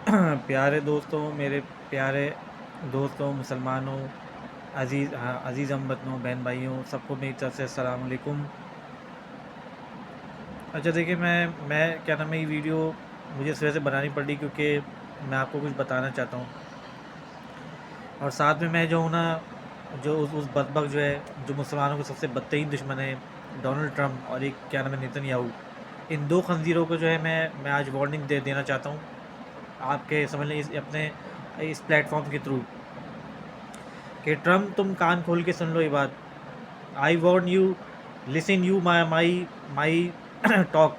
پیارے دوستوں، میرے پیارے دوستوں، مسلمانوں، عزیز ہم وطنوں، بہن بھائیوں، سب کو میری طرف سے السلام علیکم۔ اچھا دیکھیے، میں کیا نام ہے، یہ ویڈیو مجھے اس وجہ سے بنانی پڑی کیونکہ میں آپ کو کچھ بتانا چاہتا ہوں، اور ساتھ میں جو ہوں نا، جو اس بدبخت جو ہے، جو مسلمانوں کے سب سے بدترین دشمن ہے، ڈونلڈ ٹرمپ اور ایک کیا نام ہے نیتن یاہو، ان دو خنزیروں کو جو ہے میں آج وارننگ دینا چاہتا ہوں آپ کے سمجھ لیں اپنے اس پلیٹ فارم کے تھرو، کہ ٹرمپ تم کان کھول کے سن لو یہ بات. I warn you, listen you my talk,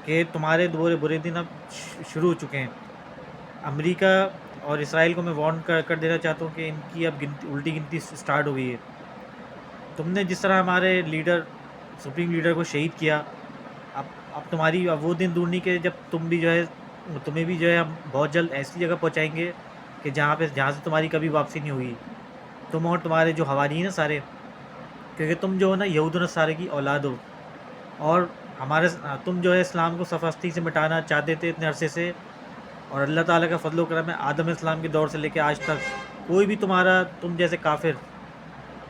کہ تمہارے برے دن اب شروع ہو چکے ہیں. امریکہ اور اسرائیل کو میں وارن کر دینا چاہتا ہوں کہ ان کی اب الٹی گنتی سٹارٹ ہو گئی ہے. تم نے جس طرح ہمارے لیڈر، سپریم لیڈر کو شہید کیا، اب تمہاری وہ دن دور نہیں کہ جب تمہیں بھی جو ہے ہم بہت جلد ایسی جگہ پہنچائیں گے کہ جہاں سے تمہاری کبھی واپسی نہیں ہوگی. تم اور تمہارے جو حواری ہیں سارے، کیونکہ تم جو ہو نا یہود و نصارے کی اولاد ہو، اور تم جو ہے اسلام کو صفحستی سے مٹانا چاہتے تھے اتنے عرصے سے، اور اللہ تعالیٰ کا فضل و کرم ہے، آدم اسلام کے دور سے لے کے آج تک کوئی بھی تم جیسے کافر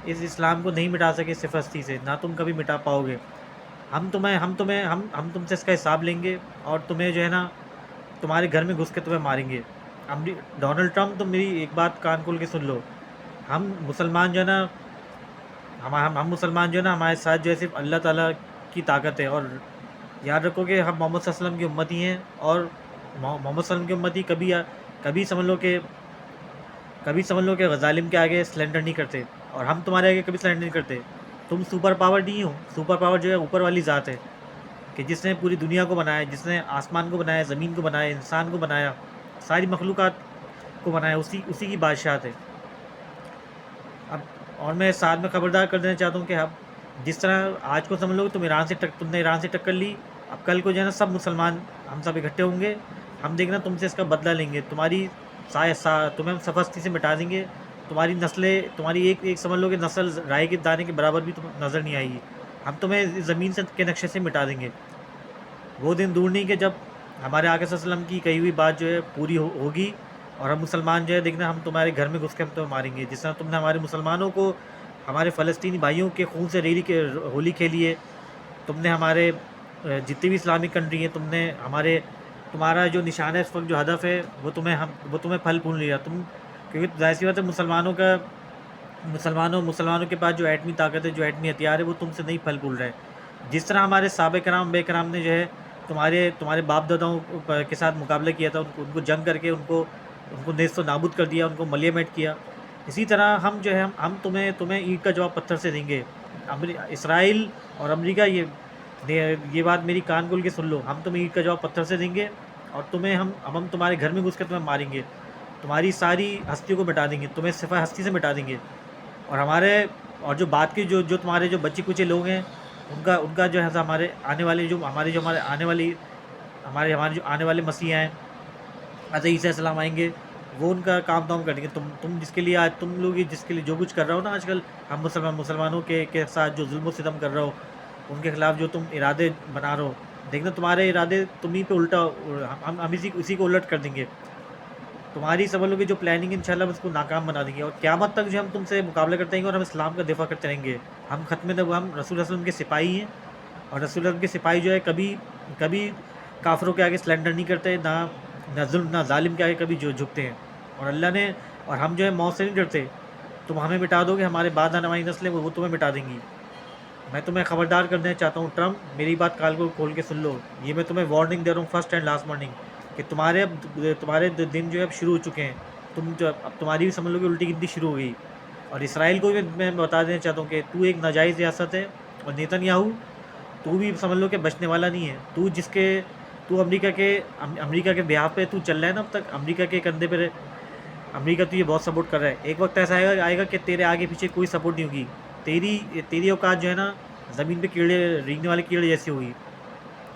اس اسلام کو نہیں مٹا سکے صفحستی سے، نہ تم کبھی مٹا پاؤ گے. ہم تم سے اس کا حساب لیں گے، اور تمہیں جو ہے نا تمہارے گھر میں گھس کے تمہیں ماریں گے. ڈونلڈ ٹرمپ، تم میری ایک بات کان کھول کے سن لو. ہم مسلمان جو ہے نا ہم مسلمان جو ہے نا، ہمارے ساتھ جو ہے صرف اللہ تعالیٰ کی طاقت ہے. اور یاد رکھو کہ ہم محمد صلی اللہ علیہ وسلم کی امتی ہیں، اور محمد صلی اللہ علیہ وسلم کی امتی کبھی سمجھ لو کہ غظالم کے آگے سلنڈر نہیں کرتے، اور ہم تمہارے آگے کبھی سلنڈر نہیں کرتے. تم سپر پاور نہیں ہو. سپر پاور جو ہے اوپر والی ذات ہے، کہ جس نے پوری دنیا کو بنایا، جس نے آسمان کو بنایا، زمین کو بنایا، انسان کو بنایا، ساری مخلوقات کو بنایا، اسی کی بادشاہت ہے. اب اور میں ساتھ میں خبردار کر دینا چاہتا ہوں کہ اب جس طرح آج کو سمجھ لو کہ تم نے ایران سے ٹکر لی، اب کل کو جو ہے نا سب مسلمان ہم سب اکٹھے ہوں گے، ہم دیکھنا تم سے اس کا بدلہ لیں گے، تمہیں ہم صفحستی سے مٹا دیں گے. تمہاری نسلیں، تمہاری ایک سمجھ لو کہ نسل رائے کے دانے کے برابر بھی نظر نہیں آئے گی. ہم تمہیں زمین کے نقشے سے مٹا دیں گے. وہ دن دور نہیں کہ جب ہمارے آقا صلی اللہ علیہ وسلم کی کہی ہوئی بات جو ہے پوری ہوگی، اور ہم مسلمان جو ہے دیکھنا ہم تمہارے گھر میں گھس کے ہم تمہیں ماریں گے. جس طرح تم نے ہمارے مسلمانوں کو، ہمارے فلسطینی بھائیوں کے خون سے ہولی کھیلی ہے. تم نے ہمارے جتنی بھی اسلامک کنٹری ہیں، تمہارا جو نشانہ اس وقت جو ہدف ہے، وہ تمہیں پھل پھول لیا. کیونکہ ظاہر سی بات ہے، مسلمانوں کے پاس جو ایٹمی طاقت ہے، جو ایٹمی ہتھیار ہے، وہ تم سے نہیں پھل پھول رہے. جس طرح ہمارے صحابہ کرام بے کرام نے جو ہے تمہارے باپ داداؤں کے ساتھ مقابلہ کیا تھا، ان کو جنگ کر کے ان کو نیست و نابود کر دیا، ان کو ملیہ میٹ کیا، اسی طرح ہم جو ہے ہم تمہیں اینٹ کا جواب پتھر سے دیں گے. اسرائیل اور امریکہ، یہ بات میری کان کھول کے سن لو. ہم تمہیں اینٹ کا جواب پتھر سے دیں گے، اور ہم تمہارے گھر میں گھس کے تمہیں ماریں گے، تمہاری ساری ہستیوں کو مٹا دیں گے، تمہیں صفحہ ہستی سے مٹا دیں گے. اور جو بات کی جو تمہارے جو بچے کچے لوگ ہیں، ان کا جو ہے ہمارے آنے والے مسیح ہیں، حضرت عیسیٰ السلام آئیں گے، وہ ان کا کام دام کر دیں گے. تم جس کے لیے آج تم لوگ جس کے لیے جو کچھ کر رہا ہو نا آج کل، ہم مسلمانوں کے ساتھ جو ظلم و ستم کر رہا ہو، ان کے خلاف جو تم ارادے بنا رہے ہو، دیکھنا تمہارے ارادے تمہیں پہ الٹا، ہم اسی کو الٹ کر دیں گے. تمہاری سمجھ لو کہ جو پلاننگ ہے انشاءاللہ ہم اس کو ناکام بنا دیں گے، اور قیامت تک جو ہم تم سے مقابلہ کرتے رہیں گے، اور ہم اسلام کا دفاع کرتے رہیں گے. ہم رسول اللہ صلی اللہ علیہ وسلم کے سپاہی ہیں، اور رسول اللہ کے سپاہی جو ہے کبھی کافروں کے آگے سلنڈر نہیں کرتے، نہ ظلم نہ ظالم کے آگے کبھی جو جھکتے ہیں. اور ہم جو ہے موت سے نہیں ڈرتے. تم ہمیں مٹا دو گے، ہمارے بعد آنے والی نسلیں وہ تمہیں مٹا دیں گی. میں تمہیں خبردار کر دینا چاہتا ہوں ٹرمپ، میری بات کال کو کھول کے سن لو. یہ میں تمہیں وارننگ دے رہا ہوں، فرسٹ اینڈ لاسٹ وارننگ، کہ تمہارے دن جو ہے اب شروع ہو چکے ہیں. اب تمہاری بھی سمجھ لو کہ الٹی گنتی شروع ہو گئی. اور اسرائیل کو بھی میں بتا دینا چاہتا ہوں کہ تو ایک ناجائز ریاست ہے، اور نیتن یاہو تو بھی سمجھ لو کہ بچنے والا نہیں ہے. تو امریکہ کے بیہاف پہ تو چل رہا ہے نا اب تک، امریکہ کے کندھے پہ امریکہ تو یہ بہت سپورٹ کر رہا ہے. ایک وقت ایسا آئے گا کہ تیرے آگے پیچھے کوئی سپورٹ نہیں ہوگی. تیری اوقات جو ہے نا زمین پہ رینگنے والے کیڑے جیسی ہوگی.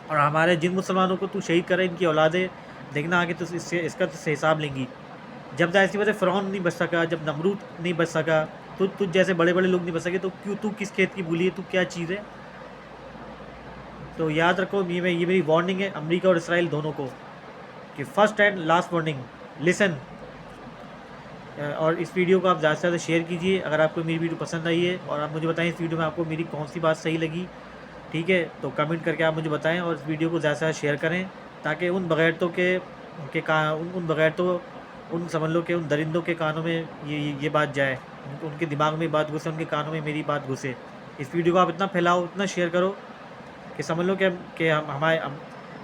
اور ہمارے جن مسلمانوں کو تو شہید کر رہا ہے، ان کی اولادیں دیکھنا آگے تو اس کا تو حساب لیں گی. جب ظاہر سی بات ہے فرعون نہیں بچ سکا، جب نمرود نہیں بچ سکا، تو تجھ جیسے بڑے بڑے لوگ نہیں بچ سکے، تو کس کھیت کی بولی ہے، تو کیا چیز ہے. تو یاد رکھو، یہ میری وارننگ ہے امریکہ اور اسرائیل دونوں کو. کہ فرسٹ اینڈ لاسٹ وارننگ لسن. اور اس ویڈیو کو آپ زیادہ سے زیادہ شیئر کیجیے اگر آپ کو میری ویڈیو پسند آئی ہے, اور آپ مجھے بتائیں اس ویڈیو میں آپ کو میری کون سی بات صحیح لگی, ٹھیک ہے؟ تو کمنٹ کر کے آپ مجھے بتائیں, اور اس ویڈیو کو زیادہ سے زیادہ شیئر کریں تاکہ ان بغیرتوں ان بغیرتوں ان سمجھ لو کہ ان درندوں کے کانوں میں یہ بات جائے, ان کے دماغ میں بات گھسے, ان کے کانوں میں میری بات گھسے. اس ویڈیو کو آپ اتنا پھیلاؤ, اتنا شیئر کرو کہ سمجھ لو کہ ہمارے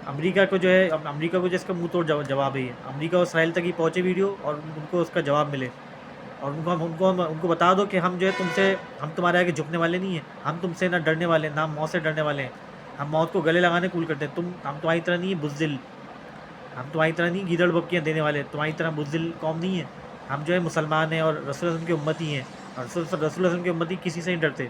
امریکہ کو جو ہے, امریکہ کو جو اس کا منہ توڑ جواب ہے, امریکہ اور اسرائیل تک ہی پہنچے ویڈیو اور ان کو اس کا جواب ملے, اور ان کو بتا دو کہ ہم جو ہے ہم تمہارے آگے جھکنے والے نہیں ہیں, ہم تم سے نہ ڈرنے والے ہیں, نہ موت سے ڈرنے والے ہیں, ہم موت کو گلے لگانے قبول کرتے ہیں. ہم تمہاری طرح نہیں ہیں بزدل, ہم تمہاری طرح نہیں گیدڑ بکیاں دینے والے, تمہاری طرح بزدل قوم نہیں ہے. ہم جو ہے مسلمان ہیں اور رسول اللہ کی امتی ہیں, اور رسول اللہ کی امتی کسی سے نہیں ڈرتے.